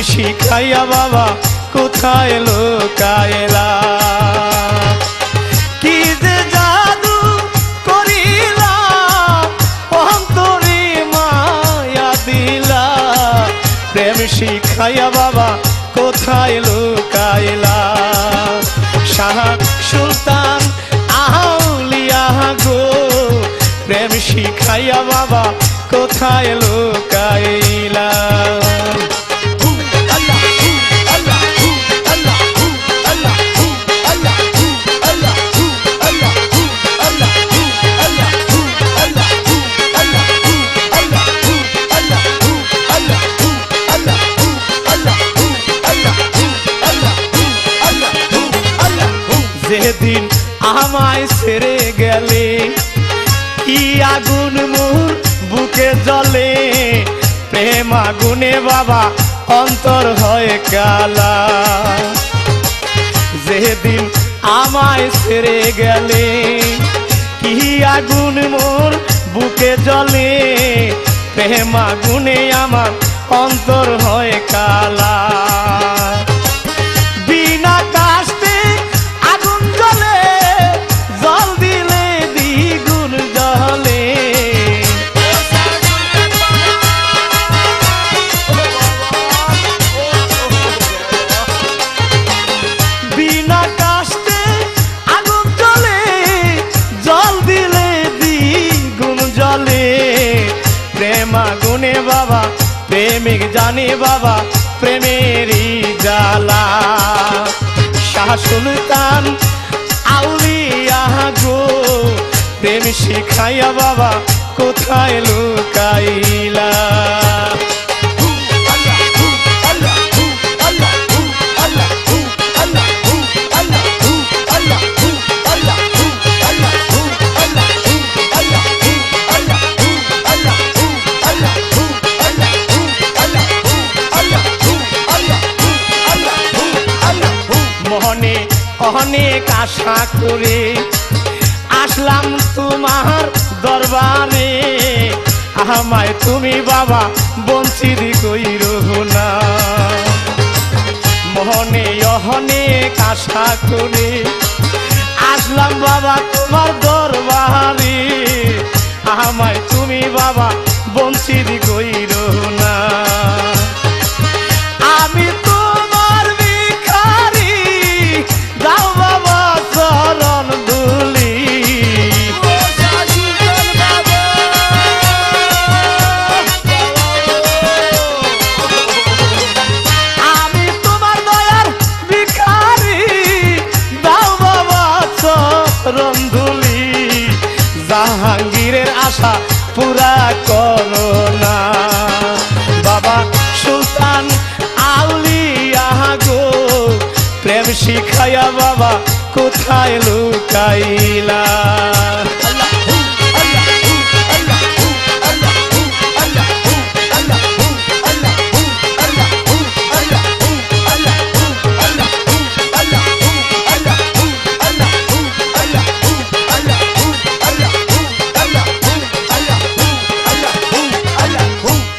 শিখাইয়া বাবা কোথায় লুকাইলা কি যে জাদু করিলা অন্তরে মায়া দিলা প্রেম শিখাইয়া বাবা কোথায় লুকাইলা শাহ সুলতান আউলিয়া গো প্রেম শিখাইয়া বাবা কোথায় লুকাইলা যেদিন আমায় ছেড়ে গেলে কি আগুন মোর বুকে জ্বলে প্রেম আগুনে বাবা অন্তর হয় কালা যেদিন আমায় ছেড়ে গেলে কি আগুন মোর বুকে জ্বলে প্রেম আগুনে আমার অন্তর হয় কালা বিনা কাস্তে আগুন জ্বলে জল দিলে দ্বিগুণ জ্বলে বিনা কাস্তে আগুন জ্বলে জল দিলে দ্বিগুণ জ্বলে প্রেম আগুনে বাবা প্রেমিক জানে বাবা প্রেমেরই জ্বালা শাহ সুলতান আউলিয়া গো প্রেম শিখাইয়া বাবা কোথায় লুকাইলা অনেক আশা করে আসলাম তোমার দরবারে আমায় তুমি বাবা বঞ্চিত কইরো না মনে অনেক আশা করে আসলাম বাবা তোমার দরবারে আমায় তুমি বাবা বঞ্চিত কইরো না আমি তোমার ভিখারি দাও বাবা চরণ ধুলি আমি তোমার দয়ার ভিখারি দাও বাবা চরণ ধুলি জাহাঙ্গীরের আশা পুরা করো না বাবা সুলতান আউলিয়া গো প্রেম শিখাইয়া বাবা কোথায় লুকাইলা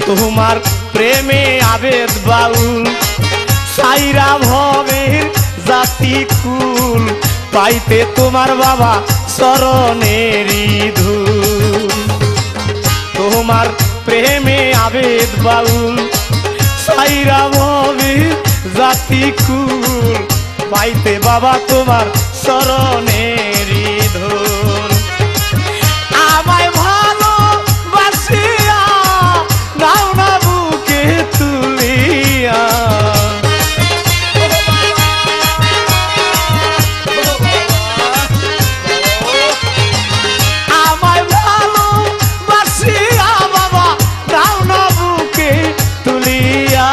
তোমার প্রেমে আবেদ বাউল সাইরা ভবের জাতি কুল পাইতে তোমার বাবা চরণেরই ধূল তোমার প্রেমে আবেদ বাউল সাইরা ভবের জাতি কুল পাইতে বাবা তোমার চরণেরই ধূল আমায় ভালো বাসিয়া নাও না বুকে তুলিয়া আমায় ভালো বাসিয়া বাবা নাও না বুকে তুলিয়া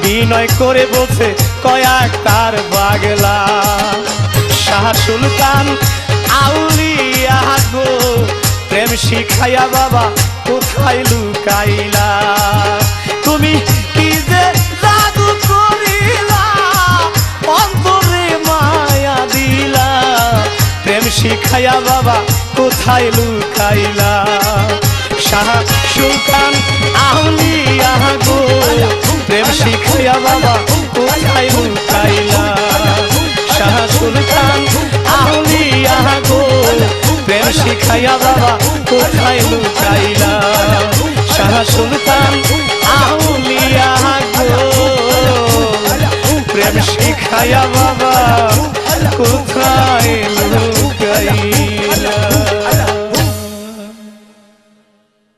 বিনয় করে বলছে কয়েক তার পাগলা শাহ সুলতান আউলিয়া গো প্রেম শিখাইয়া বাবা কোথায় লুকাইলা তুমি কি যে জাদু করিলা অন্তরে মায়া দিলা প্রেম শিখাইয়া বাবা কোথায় লুকাইলা শাহ সুলতান আউলিয়া গো প্রেম শিখাইয়া বাবা কোথায় লুকাইলা শাহ সুলতান আউলিয়া গো প্রেম শিখাইয়া বাবা কোথায় লুকাইলা শাহ সুলতান আউলিয়া গো প্রেম শিখাইয়া বাবা কোথায় লুকাইলা